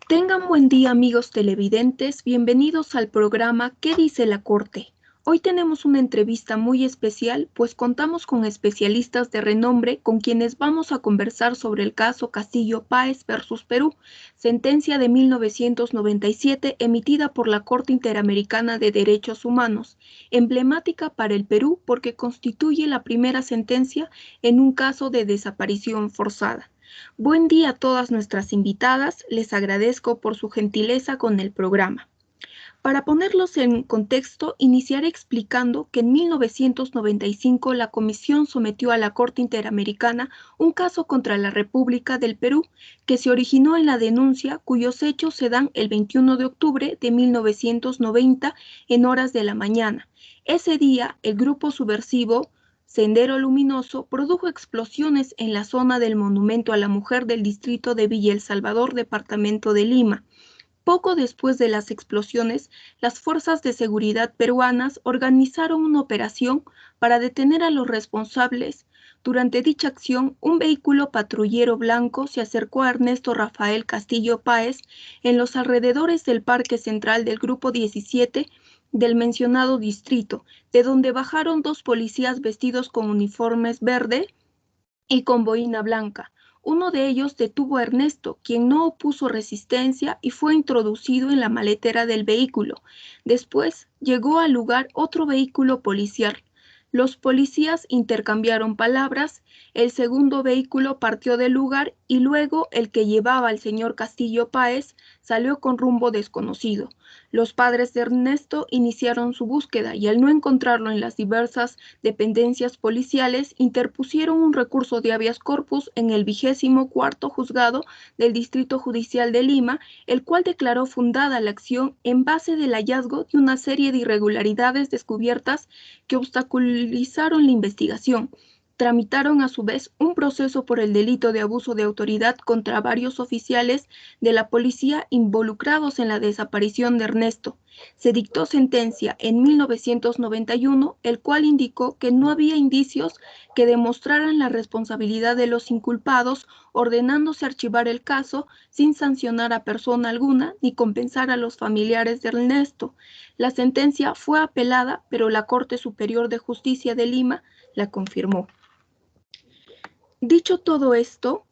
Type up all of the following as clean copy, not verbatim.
Tengan buen día, amigos televidentes, bienvenidos al programa ¿Qué dice la Corte? Hoy tenemos una entrevista muy especial, pues contamos con especialistas de renombre con quienes vamos a conversar sobre el caso Castillo-Páez versus Perú, sentencia de 1997 emitida por la Corte Interamericana de Derechos Humanos, emblemática para el Perú porque constituye la primera sentencia en un caso de desaparición forzada. Buen día a todas nuestras invitadas, les agradezco por su gentileza con el programa. Para ponerlos en contexto, iniciaré explicando que en 1995 la Comisión sometió a la Corte Interamericana un caso contra la República del Perú que se originó en la denuncia cuyos hechos se dan el 21 de octubre de 1990 en horas de la mañana. Ese día, el grupo subversivo Sendero Luminoso produjo explosiones en la zona del Monumento a la Mujer del distrito de Villa El Salvador, departamento de Lima. Poco después de las explosiones, las fuerzas de seguridad peruanas organizaron una operación para detener a los responsables. Durante dicha acción, un vehículo patrullero blanco se acercó a Ernesto Rafael Castillo Páez en los alrededores del Parque Central del Grupo 17 del mencionado distrito, de donde bajaron dos policías vestidos con uniformes verde y con boina blanca. Uno de ellos detuvo a Ernesto, quien no opuso resistencia y fue introducido en la maletera del vehículo. Después llegó al lugar otro vehículo policial. Los policías intercambiaron palabras, el segundo vehículo partió del lugar y luego el que llevaba al señor Castillo Páez salió con rumbo desconocido. Los padres de Ernesto iniciaron su búsqueda y al no encontrarlo en las diversas dependencias policiales, interpusieron un recurso de habeas corpus en el 24º Juzgado del Distrito Judicial de Lima, el cual declaró fundada la acción en base del hallazgo de una serie de irregularidades descubiertas que obstaculizaron la investigación. Tramitaron a su vez un proceso por el delito de abuso de autoridad contra varios oficiales de la policía involucrados en la desaparición de Ernesto. Se dictó sentencia en 1991, el cual indicó que no había indicios que demostraran la responsabilidad de los inculpados, ordenándose archivar el caso sin sancionar a persona alguna ni compensar a los familiares de Ernesto. La sentencia fue apelada, pero la Corte Superior de Justicia de Lima la confirmó. Dicho todo esto,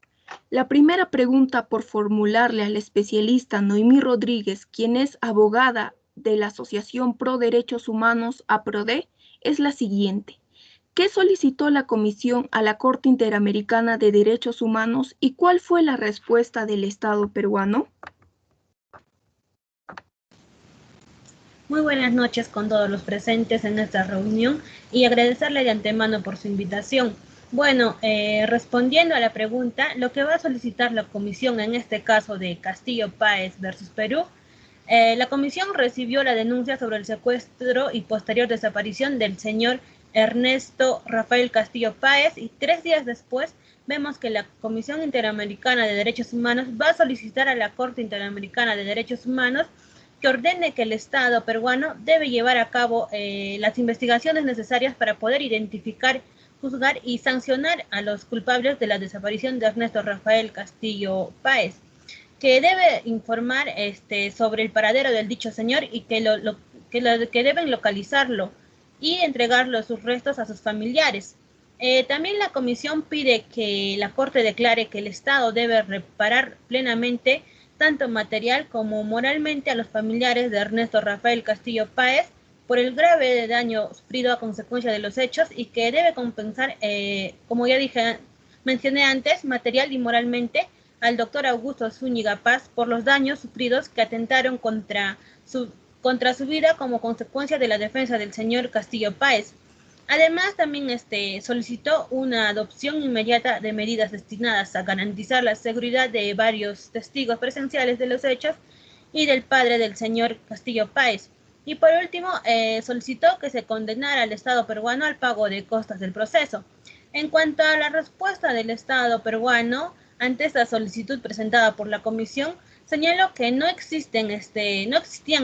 la primera pregunta por formularle al especialista Noemí Rodríguez, quien es abogada de la Asociación Pro Derechos Humanos APRODE, es la siguiente. ¿Qué solicitó la Comisión a la Corte Interamericana de Derechos Humanos y cuál fue la respuesta del Estado peruano? Muy buenas noches con todos los presentes en esta reunión y agradecerle de antemano por su invitación. Bueno, respondiendo a la pregunta, lo que va a solicitar la comisión en este caso de Castillo Páez versus Perú, la comisión recibió la denuncia sobre el secuestro y posterior desaparición del señor Ernesto Rafael Castillo Páez y 3 días después vemos que la Comisión Interamericana de Derechos Humanos va a solicitar a la Corte Interamericana de Derechos Humanos que ordene que el Estado peruano debe llevar a cabo las investigaciones necesarias para poder identificar, juzgar y sancionar a los culpables de la desaparición de Ernesto Rafael Castillo Páez, que debe informar sobre el paradero del dicho señor y que deben localizarlo y entregarlo sus restos a sus familiares. También la comisión pide que la Corte declare que el Estado debe reparar plenamente tanto material como moralmente a los familiares de Ernesto Rafael Castillo Páez por el grave daño sufrido a consecuencia de los hechos y que debe compensar, como ya mencioné antes, material y moralmente al doctor Augusto Zúñiga Paz por los daños sufridos que atentaron contra su vida como consecuencia de la defensa del señor Castillo Páez. Además, también solicitó una adopción inmediata de medidas destinadas a garantizar la seguridad de varios testigos presenciales de los hechos y del padre del señor Castillo Páez. Y por último, solicitó que se condenara al Estado peruano al pago de costas del proceso. En cuanto a la respuesta del Estado peruano ante esta solicitud presentada por la Comisión, señaló que no existían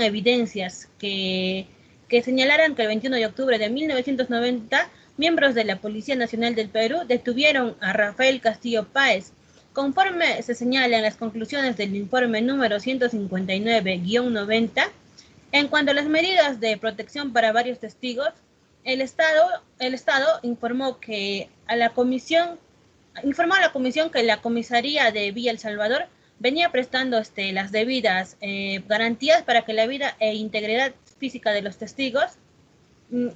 evidencias que señalaran que el 21 de octubre de 1990 miembros de la Policía Nacional del Perú detuvieron a Rafael Castillo Páez. Conforme se señala en las conclusiones del informe número 159-90, en cuanto a las medidas de protección para varios testigos, el Estado informó a la comisión que la comisaría de Villa El Salvador venía prestando las debidas garantías para que la vida e integridad física de los testigos,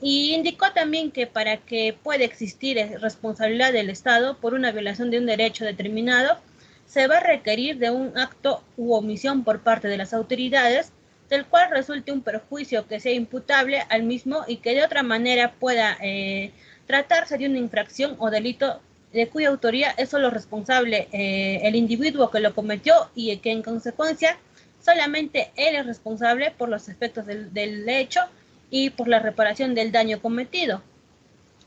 y indicó también que para que pueda existir responsabilidad del Estado por una violación de un derecho determinado, se va a requerir de un acto u omisión por parte de las autoridades, del cual resulte un perjuicio que sea imputable al mismo y que de otra manera pueda tratarse de una infracción o delito de cuya autoría es solo responsable el individuo que lo cometió y que en consecuencia solamente él es responsable por los efectos del hecho y por la reparación del daño cometido.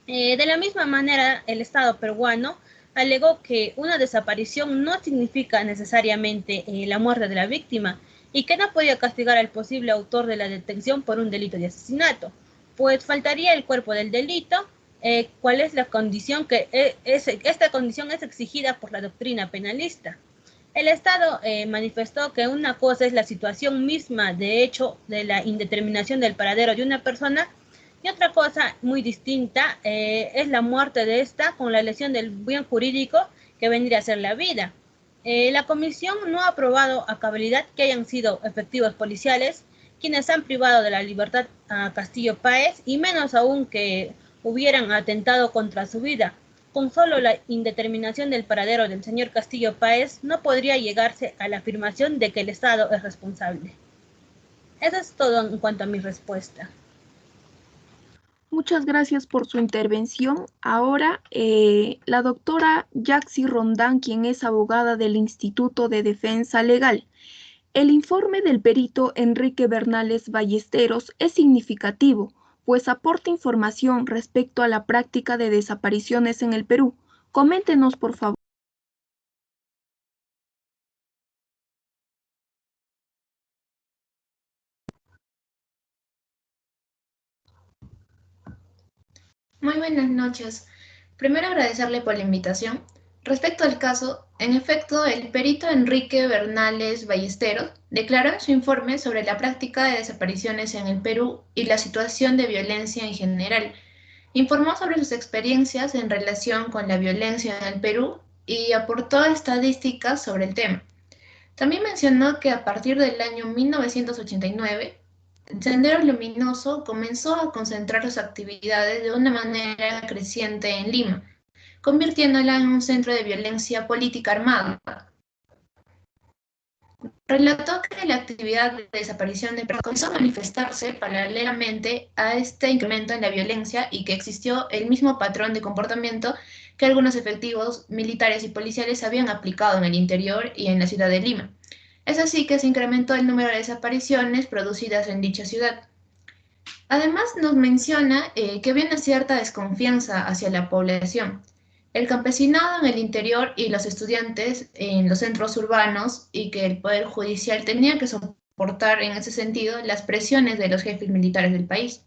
De la misma manera, el Estado peruano alegó que una desaparición no significa necesariamente la muerte de la víctima y que no podía castigar al posible autor de la detención por un delito de asesinato, pues faltaría el cuerpo del delito, cuál es la condición esta condición es exigida por la doctrina penalista. El Estado manifestó que una cosa es la situación misma de hecho de la indeterminación del paradero de una persona y otra cosa muy distinta es la muerte de esta con la lesión del bien jurídico que vendría a ser la vida. La comisión no ha aprobado a cabalidad que hayan sido efectivos policiales quienes han privado de la libertad a Castillo Páez y menos aún que hubieran atentado contra su vida. Con solo la indeterminación del paradero del señor Castillo Páez no podría llegarse a la afirmación de que el Estado es responsable. Eso es todo en cuanto a mi respuesta. Muchas gracias por su intervención. Ahora, la doctora Yaxi Rondán, quien es abogada del Instituto de Defensa Legal. El informe del perito Enrique Bernales Ballesteros es significativo, pues aporta información respecto a la práctica de desapariciones en el Perú. Coméntenos, por favor. Muy buenas noches. Primero agradecerle por la invitación. Respecto al caso, en efecto, el perito Enrique Bernales Ballesteros declaró en su informe sobre la práctica de desapariciones en el Perú y la situación de violencia en general. Informó sobre sus experiencias en relación con la violencia en el Perú y aportó estadísticas sobre el tema. También mencionó que a partir del año 1989, Sendero Luminoso comenzó a concentrar sus actividades de una manera creciente en Lima, convirtiéndola en un centro de violencia política armada. Relató que la actividad de desaparición de personas comenzó a manifestarse paralelamente a este incremento en la violencia y que existió el mismo patrón de comportamiento que algunos efectivos militares y policiales habían aplicado en el interior y en la ciudad de Lima. Es así que se incrementó el número de desapariciones producidas en dicha ciudad. Además, nos menciona que había una cierta desconfianza hacia la población. El campesinado en el interior y los estudiantes en los centros urbanos y que el Poder Judicial tenía que soportar en ese sentido las presiones de los jefes militares del país.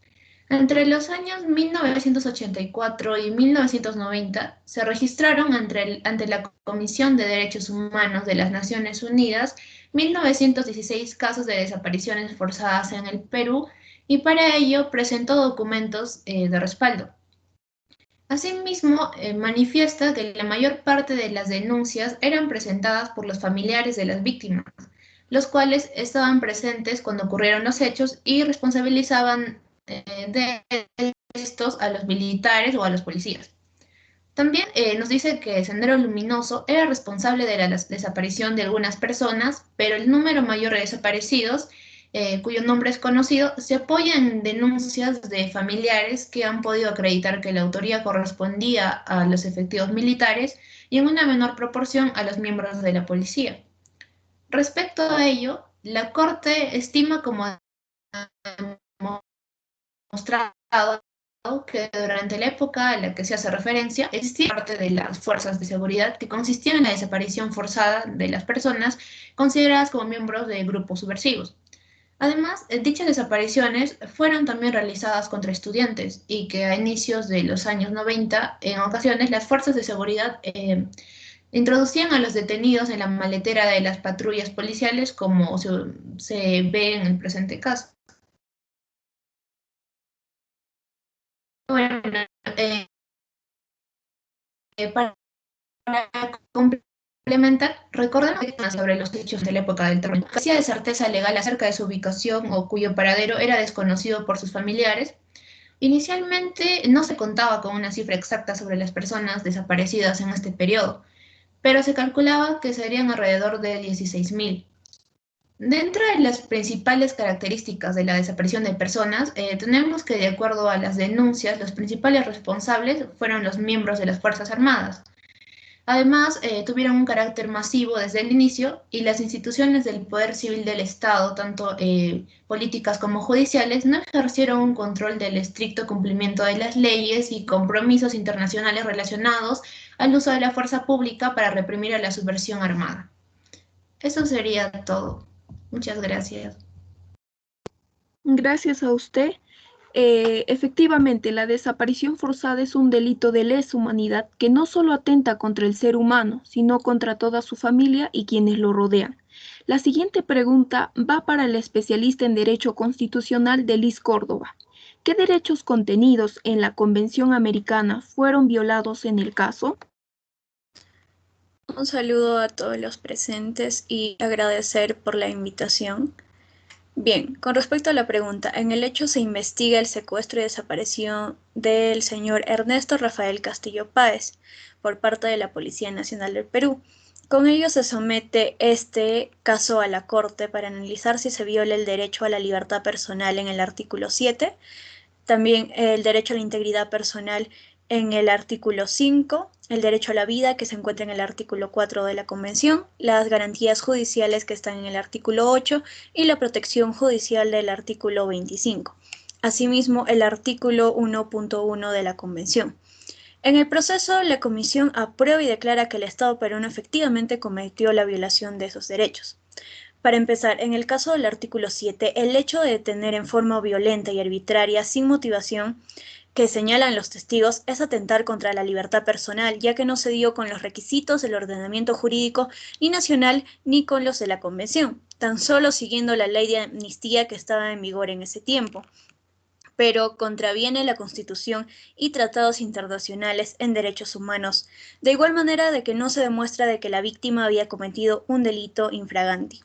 Entre los años 1984 y 1990 se registraron ante la Comisión de Derechos Humanos de las Naciones Unidas 1916 casos de desapariciones forzadas en el Perú y para ello presentó documentos de respaldo. Asimismo, manifiesta que la mayor parte de las denuncias eran presentadas por los familiares de las víctimas, los cuales estaban presentes cuando ocurrieron los hechos y responsabilizaban de estos a los militares o a los policías. También nos dice que Sendero Luminoso era responsable de la desaparición de algunas personas, pero el número mayor de desaparecidos, cuyo nombre es conocido, se apoya en denuncias de familiares que han podido acreditar que la autoría correspondía a los efectivos militares y en una menor proporción a los miembros de la policía. Respecto a ello, la Corte estima como demostrado que durante la época a la que se hace referencia existía parte de las fuerzas de seguridad que consistían en la desaparición forzada de las personas consideradas como miembros de grupos subversivos. Además, dichas desapariciones fueron también realizadas contra estudiantes y que a inicios de los años 90, en ocasiones, las fuerzas de seguridad Introducían a los detenidos en la maletera de las patrullas policiales, como se ve en el presente caso. Bueno, para complementar, recordemos sobre los hechos de la época del terror. Carecía de certeza legal acerca de su ubicación o cuyo paradero era desconocido por sus familiares. Inicialmente no se contaba con una cifra exacta sobre las personas desaparecidas en este periodo, pero se calculaba que serían alrededor de 16.000. Dentro de las principales características de la desaparición de personas, tenemos que, de acuerdo a las denuncias, los principales responsables fueron los miembros de las Fuerzas Armadas. Además, tuvieron un carácter masivo desde el inicio y las instituciones del poder civil del Estado, tanto políticas como judiciales, no ejercieron un control del estricto cumplimiento de las leyes y compromisos internacionales relacionados al uso de la fuerza pública para reprimir a la subversión armada. Eso sería todo. Muchas gracias. Gracias a usted. Efectivamente, la desaparición forzada es un delito de lesa humanidad que no solo atenta contra el ser humano, sino contra toda su familia y quienes lo rodean. La siguiente pregunta va para el especialista en Derecho Constitucional Delis Córdoba. ¿Qué derechos contenidos en la Convención Americana fueron violados en el caso? Un saludo a todos los presentes y agradecer por la invitación. Bien, con respecto a la pregunta, en el hecho se investiga el secuestro y desaparición del señor Ernesto Rafael Castillo Páez por parte de la Policía Nacional del Perú. Con ello se somete este caso a la Corte para analizar si se viola el derecho a la libertad personal en el artículo 7, también el derecho a la integridad personal en el artículo 5, el derecho a la vida que se encuentra en el artículo 4 de la Convención, las garantías judiciales que están en el artículo 8 y la protección judicial del artículo 25. Asimismo, el artículo 1.1 de la Convención. En el proceso, la Comisión aprueba y declara que el Estado peruano efectivamente cometió la violación de esos derechos. Para empezar, en el caso del artículo 7, el hecho de detener en forma violenta y arbitraria, sin motivación, que señalan los testigos, es atentar contra la libertad personal, ya que no se dio con los requisitos del ordenamiento jurídico ni nacional ni con los de la Convención, tan solo siguiendo la ley de amnistía que estaba en vigor en ese tiempo, pero contraviene la Constitución y tratados internacionales en derechos humanos, de igual manera de que no se demuestra de que la víctima había cometido un delito infraganti.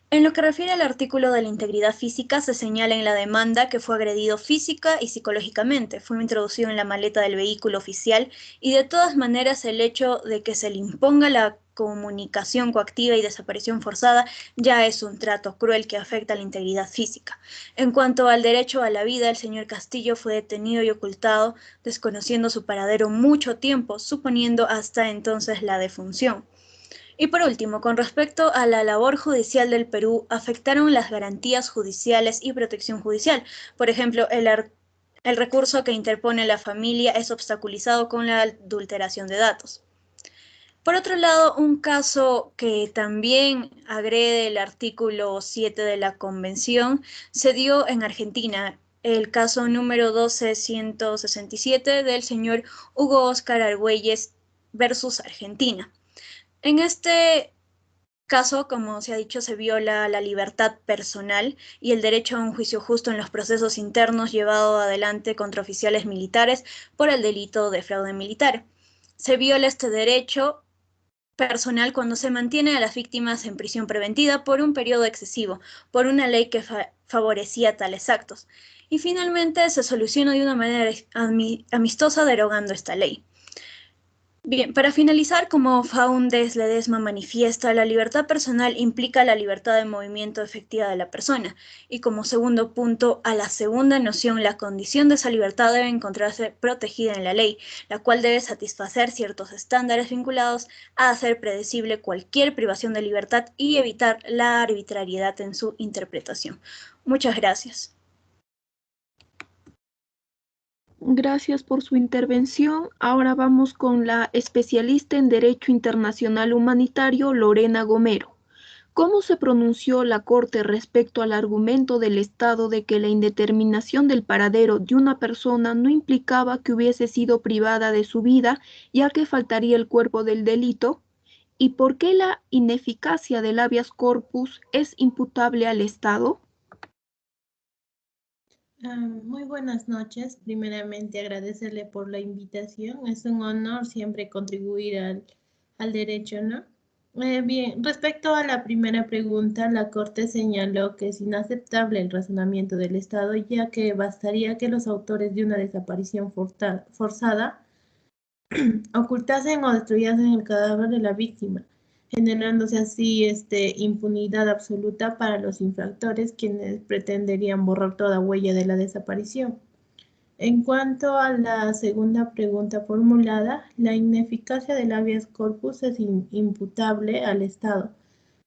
En lo que refiere al artículo de la integridad física, se señala en la demanda que fue agredido física y psicológicamente, fue introducido en la maleta del vehículo oficial y de todas maneras el hecho de que se le imponga la comunicación coactiva y desaparición forzada ya es un trato cruel que afecta a la integridad física. En cuanto al derecho a la vida, el señor Castillo fue detenido y ocultado, desconociendo su paradero mucho tiempo, suponiendo hasta entonces la defunción. Y por último, con respecto a la labor judicial del Perú, afectaron las garantías judiciales y protección judicial. Por ejemplo, el recurso que interpone la familia es obstaculizado con la adulteración de datos. Por otro lado, un caso que también agrede el artículo 7 de la Convención se dio en Argentina, el caso número 12167 del señor Hugo Óscar Argüelles versus Argentina. En este caso, como se ha dicho, se viola la libertad personal y el derecho a un juicio justo en los procesos internos llevado adelante contra oficiales militares por el delito de fraude militar. Se viola este derecho personal cuando se mantiene a las víctimas en prisión preventiva por un periodo excesivo, por una ley que favorecía tales actos. Y finalmente se soluciona de una manera amistosa derogando esta ley. Bien, para finalizar, como Faundes Ledesma manifiesta, la libertad personal implica la libertad de movimiento efectiva de la persona. Y como segundo punto, a la segunda noción, la condición de esa libertad debe encontrarse protegida en la ley, la cual debe satisfacer ciertos estándares vinculados a hacer predecible cualquier privación de libertad y evitar la arbitrariedad en su interpretación. Muchas gracias. Gracias por su intervención. Ahora vamos con la especialista en Derecho Internacional Humanitario, Lorena Gomero. ¿Cómo se pronunció la Corte respecto al argumento del Estado de que la indeterminación del paradero de una persona no implicaba que hubiese sido privada de su vida, ya que faltaría el cuerpo del delito? ¿Y por qué la ineficacia del habeas corpus es imputable al Estado? Muy buenas noches. Primeramente, agradecerle por la invitación. Es un honor siempre contribuir al derecho, ¿no? Bien, respecto a la primera pregunta, la Corte señaló que es inaceptable el razonamiento del Estado, ya que bastaría que los autores de una desaparición forzada ocultasen o destruyeran el cadáver de la víctima, generándose así impunidad absoluta para los infractores, quienes pretenderían borrar toda huella de la desaparición. En cuanto a la segunda pregunta formulada, la ineficacia del habeas corpus es imputable al Estado,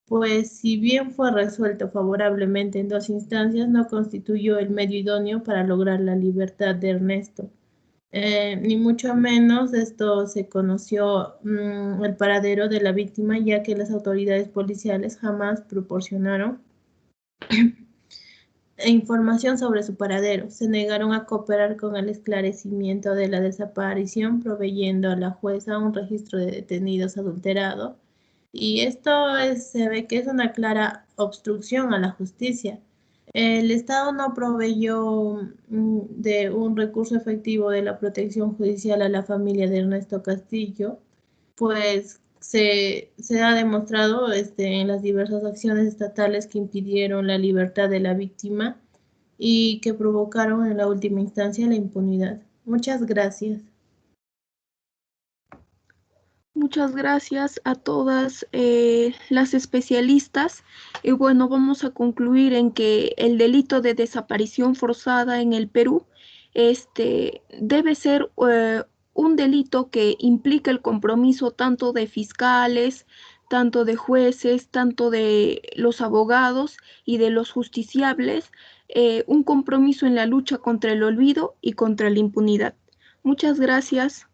pues si bien fue resuelto favorablemente en 2 instancias, no constituyó el medio idóneo para lograr la libertad de Ernesto. Ni mucho menos esto se conoció el paradero de la víctima, ya que las autoridades policiales jamás proporcionaron información sobre su paradero. Se negaron a cooperar con el esclarecimiento de la desaparición, proveyendo a la jueza un registro de detenidos adulterado. Y esto se ve que es una clara obstrucción a la justicia. El Estado no proveyó de un recurso efectivo de la protección judicial a la familia de Ernesto Castillo, pues se ha demostrado en las diversas acciones estatales que impidieron la libertad de la víctima y que provocaron en la última instancia la impunidad. Muchas gracias. Muchas gracias a todas las especialistas. Y bueno, vamos a concluir en que el delito de desaparición forzada en el Perú debe ser un delito que implica el compromiso tanto de fiscales, tanto de jueces, tanto de los abogados y de los justiciables, un compromiso en la lucha contra el olvido y contra la impunidad. Muchas gracias.